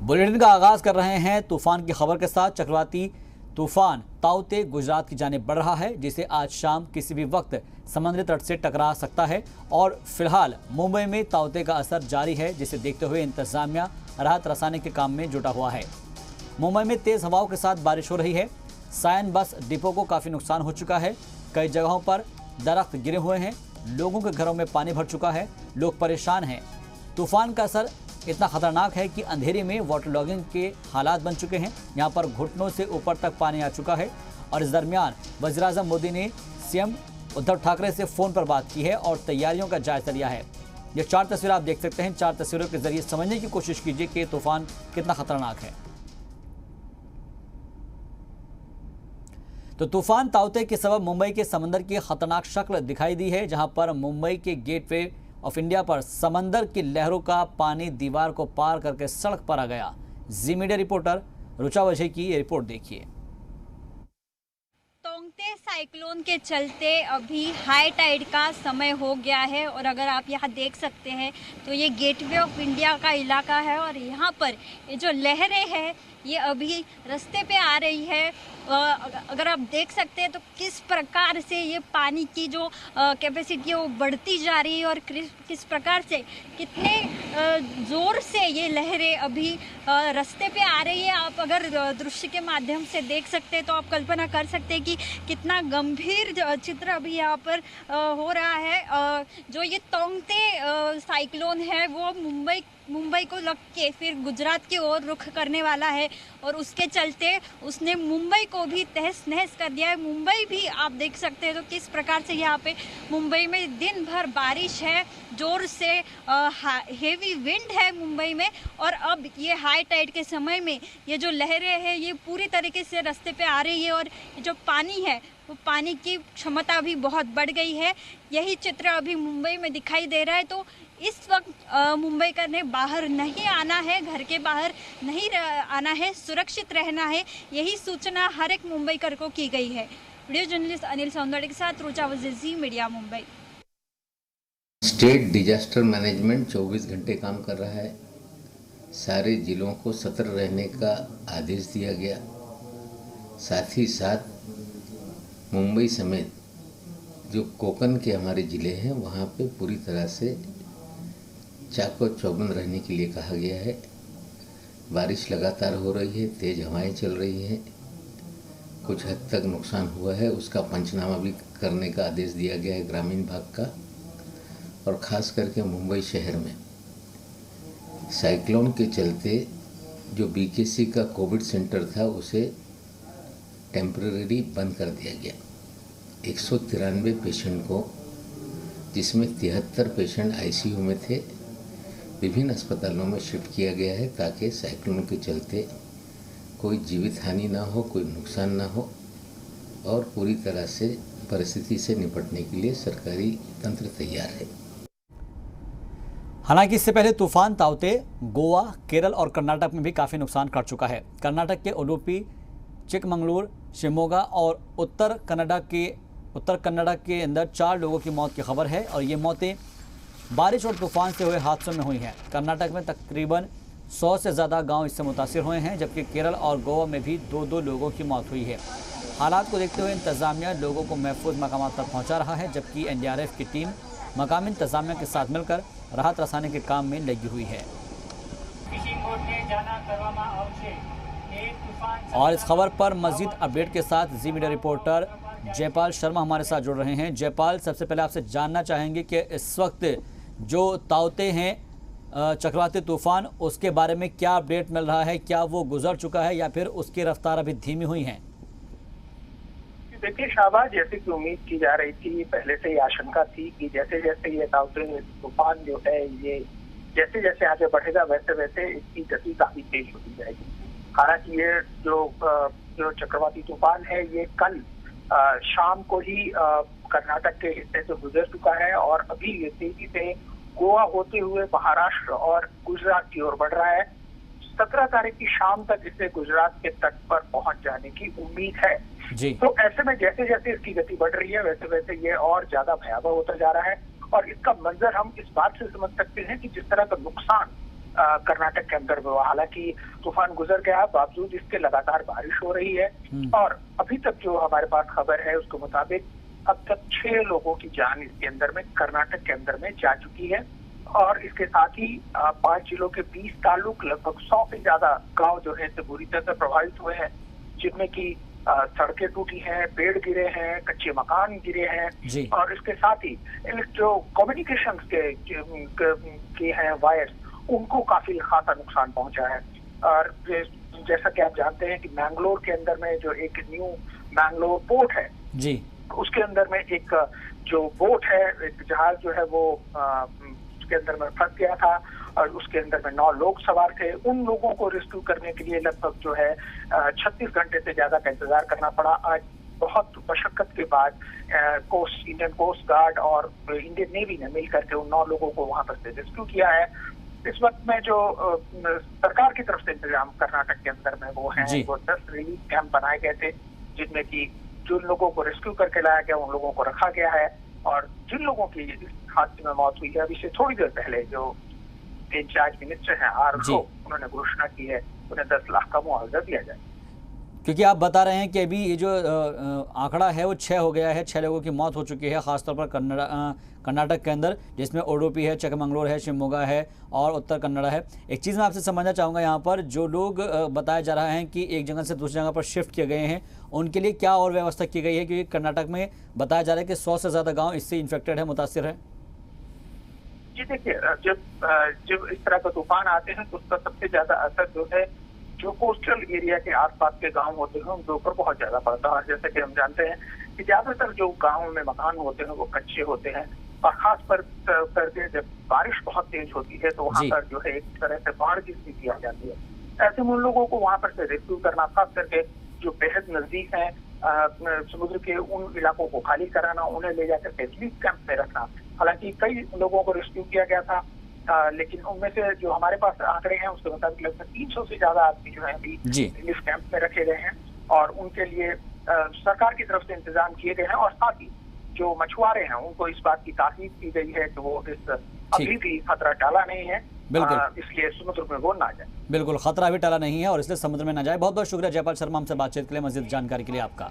Bulletin का आगाज कर रहे हैं तूफान की खबर के साथ। चक्रवाती तूफान ताउते गुजरात की जानिब बढ़ रहा है, जिसे आज शाम किसी भी वक्त समुद्री तट से टकरा सकता है। और फिलहाल मुंबई में ताउते का असर जारी है, जिसे देखते हुए इंतजामिया राहत रसाने के काम में जुटा हुआ है। मुंबई में तेज हवाओं के साथ बारिश हो रही है। सायन बस डिपो को काफी नुकसान हो चुका है। कई जगहों पर दरख्त गिरे हुए हैं। लोगों के घरों में पानी भर चुका है। लोग परेशान हैं। तूफान का असर इतना खतरनाक है कि अंधेरे में वाटर लॉगिंग के हालात बन चुके हैं। यहाँ पर घुटनों से ऊपर तक पानी आ चुका है। और इस दरमियान वज़ीर-ए-आज़म मोदी ने सीएम उद्धव ठाकरे से फोन पर बात की है और तैयारियों का जायजा लिया है। ये 4 तस्वीरें आप देख सकते हैं। 4 तस्वीरों के जरिए समझने की कोशिश कीजिए कि तूफान कितना खतरनाक है। तो तूफान ताउते के सबब मुंबई के समंदर की खतरनाक शक्ल दिखाई दी है, जहां पर मुंबई के गेटवे ऑफ इंडिया पर समंदर की लहरों का पानी दीवार को पार करके सड़क पर आ गया। जी मीडिया रिपोर्टर रुचा वजह की ये रिपोर्ट देखिए। तोंगते साइक्लोन के चलते अभी हाई टाइड का समय हो गया है और अगर आप यहाँ देख सकते हैं तो ये गेटवे ऑफ इंडिया का इलाका है और यहाँ पर ये जो लहरें हैं ये अभी रास्ते पे आ रही है। अगर आप देख सकते हैं तो किस प्रकार से ये पानी की जो कैपेसिटी है वो बढ़ती जा रही है और किस प्रकार से कितने ज़ोर से ये लहरें अभी रास्ते पे आ रही है। आप अगर दृश्य के माध्यम से देख सकते हैं तो आप कल्पना कर सकते हैं कि कितना गंभीर चित्र अभी यहाँ पर हो रहा है। जो ये तोंगते साइक्लोन है वो मुंबई को लग के फिर गुजरात की ओर रुख करने वाला है और उसके चलते उसने मुंबई को भी तहस नहस कर दिया है। मुंबई भी आप देख सकते हैं तो किस प्रकार से यहाँ पे मुंबई में दिन भर बारिश है, जोर से हेवी विंड है मुंबई में। और अब ये हाई टाइड के समय में ये जो लहरें हैं ये पूरी तरीके से रास्ते पे आ रही है और ये जो पानी है वो पानी की क्षमता भी बहुत बढ़ गई है। यही चित्र अभी मुंबई में दिखाई दे रहा है। तो इस वक्त मुंबईकर ने बाहर नहीं आना है, घर के बाहर नहीं आना है, सुरक्षित रहना है, यही सूचना हर एक मुंबईकर को की गई है। वीडियो जर्नलिस्ट अनिल सौंदर्य के साथ Rucha Wazir, Zee Media, Mumbai. State disaster management 24 घंटे काम कर रहा है। सारे जिलों को सतर्क रहने का आदेश दिया गया। साथ ही साथ मुंबई समेत जो कोकण के हमारे ज़िले हैं वहाँ पे पूरी तरह से चाको चौबंद रहने के लिए कहा गया है। बारिश लगातार हो रही है, तेज़ हवाएं चल रही हैं, कुछ हद तक नुकसान हुआ है, उसका पंचनामा भी करने का आदेश दिया गया है ग्रामीण भाग का। और ख़ास करके मुंबई शहर में साइक्लोन के चलते जो बीकेसी का कोविड सेंटर था उसे टेम्परेरी बंद कर दिया गया। 193 पेशेंट को, जिसमें 73 पेशेंट आईसीयू में थे, विभिन्न अस्पतालों में शिफ्ट किया गया है ताकि साइक्लोन के चलते कोई जीवित हानि ना हो, कोई नुकसान ना हो और पूरी तरह से परिस्थिति से निपटने के लिए सरकारी तंत्र तैयार है। हालांकि इससे पहले तूफान ताउते गोवा, केरल और कर्नाटक में भी काफ़ी नुकसान कर चुका है। कर्नाटक के उडुपी, चिकमंगलूर, शिमोगा और उत्तर कन्नड़ा के अंदर 4 लोगों की मौत की खबर है और ये मौतें बारिश और तूफान से हुए हादसों में हुई हैं। कर्नाटक में तकरीबन 100 से ज़्यादा गांव इससे मुतासिर हुए हैं, जबकि केरल और गोवा में भी 2-2 लोगों की मौत हुई है। हालात को देखते हुए इंतजामिया लोगों को महफूज मकामात पर पहुंचा रहा है, जबकि एनडीआरएफ की टीम मकामी इंतजामिया के साथ मिलकर राहत रसाने के काम में लगी हुई है। और इस खबर पर मजीद अपडेट के साथ जी मीडिया रिपोर्टर जयपाल शर्मा हमारे साथ जुड़ रहे हैं। जयपाल, सबसे पहले आपसे जानना चाहेंगे कि इस वक्त जो ताउते हैं चक्रवाती तूफान, उसके बारे में क्या अपडेट मिल रहा है? क्या वो गुजर चुका है या फिर उसकी रफ्तार अभी धीमी हुई है? देखिए शाहबाज, जैसे कि उम्मीद की जा रही थी, पहले से ही आशंका थी कि जैसे जैसे ये ताउते तूफान जो है ये जैसे जैसे आगे बढ़ेगा वैसे वैसे इसकी गति काफी तेज होती जाएगी। हालांकि ये जो चक्रवाती तूफान है ये कल शाम को ही कर्नाटक के हिस्से से गुजर चुका है और अभी ये तेजी से गोवा होते हुए महाराष्ट्र और गुजरात की ओर बढ़ रहा है। 17 तारीख की शाम तक इसे गुजरात के तट पर पहुंच जाने की उम्मीद है जी। तो ऐसे में जैसे जैसे इसकी गति बढ़ रही है वैसे वैसे ये और ज्यादा भयावह होता जा रहा है और इसका मंजर हम इस बात से समझ सकते हैं कि जिस तरह का नुकसान कर्नाटक के अंदर हुआ। हालांकि तूफान गुजर गया, बावजूद इसके लगातार बारिश हो रही है और अभी तक जो हमारे पास खबर है उसके मुताबिक अब तक 6 लोगों की जान इसके अंदर में कर्नाटक के अंदर में जा चुकी है और इसके साथ ही 5 जिलों के 20 तालुक, लगभग 100 से ज्यादा गांव जो है बुरी तरह से प्रभावित हुए हैं, जिनमें की सड़कें टूटी हैं, पेड़ गिरे हैं, कच्चे मकान गिरे हैं और इसके साथ ही जो कम्युनिकेशन के हैं वायर्स, उनको काफी खासा नुकसान पहुंचा है। और जैसा कि आप जानते हैं कि मैंगलोर के अंदर में जो एक न्यू मैंगलोर पोर्ट है जी, उसके अंदर में एक जो बोट है, एक जहाज जो है वो उसके अंदर में फंस गया था और उसके अंदर में 9 लोग सवार थे। उन लोगों को रेस्क्यू करने के लिए लगभग जो है 36 घंटे से ज्यादा का इंतजार करना पड़ा। आज बहुत मशक्कत के बाद इंडियन कोस्ट गार्ड और इंडियन नेवी ने मिलकर के उन 9 लोगों को वहां पर से रेस्क्यू किया है। इस वक्त में जो सरकार की तरफ से इंतजाम कर्नाटक के अंदर में वो 10 रिलीफ कैंप बनाए गए थे, जिनमें की जिन लोगों को रेस्क्यू करके लाया गया उन लोगों को रखा गया है और जिन लोगों की इस हादसे में मौत हुई है अभी से थोड़ी देर पहले जो इंचार्ज मिनिस्टर हैं आरओ, उन्होंने घोषणा की है उन्हें 10 लाख का मुआवजा दिया जाए। क्योंकि आप बता रहे हैं कि अभी ये जो आंकड़ा है वो 6 हो गया है, 6 लोगों की मौत हो चुकी है, खासतौर पर कर्नाटक के अंदर, जिसमें उडुपी है, चिकमंगलुरु है, शिवमोगा है और उत्तर कन्नड़ है। एक चीज़ मैं आपसे समझना चाहूँगा, यहाँ पर जो लोग बताया जा रहा है कि एक जगह से दूसरी जगह पर शिफ्ट किए गए हैं, उनके लिए क्या और व्यवस्था की गई है? क्योंकि कर्नाटक में बताया जा रहा है कि 100 से ज़्यादा गाँव इससे इन्फेक्टेड है, मुतासिर है। जी देखिए, जब इस तरह का तूफान आते हैं तो उसका सबसे ज्यादा असर जो है जो कोस्टल एरिया के आसपास के गांव होते हैं उनके ऊपर बहुत ज्यादा पड़ता है। जैसे कि हम जानते हैं कि ज्यादातर जो गांव में मकान होते हैं वो कच्चे होते हैं और खास पर करके जब बारिश बहुत तेज होती है तो वहां पर जो है एक तरह से बाढ़ की स्थिति आ जाती है। ऐसे में उन लोगों को वहां पर से रेस्क्यू करना, खास करके जो बेहद नजदीक है समुद्र के उन इलाकों को खाली कराना, उन्हें ले जाकर के रिलीफ कैंप में रखना। हालांकि कई लोगों को रेस्क्यू किया गया था, लेकिन उनमें से जो हमारे पास आंकड़े हैं उसके मुताबिक लगभग 300 से ज्यादा आदमी जो है अभी रिलीफ कैंप में रखे गए हैं और उनके लिए सरकार की तरफ से इंतजाम किए गए हैं और साथ ही जो मछुआरे हैं उनको इस बात की ताकीद की गई है कि वो इस अभी भी खतरा टाला नहीं है, इसलिए समुद्र में वो ना जाए। बिल्कुल, खतरा भी टाला नहीं है और इसलिए समुद्र में ना जाए। बहुत बहुत शुक्रिया जयपाल शर्मा, हमसे बातचीत के लिए, मजीद जानकारी के लिए आपका।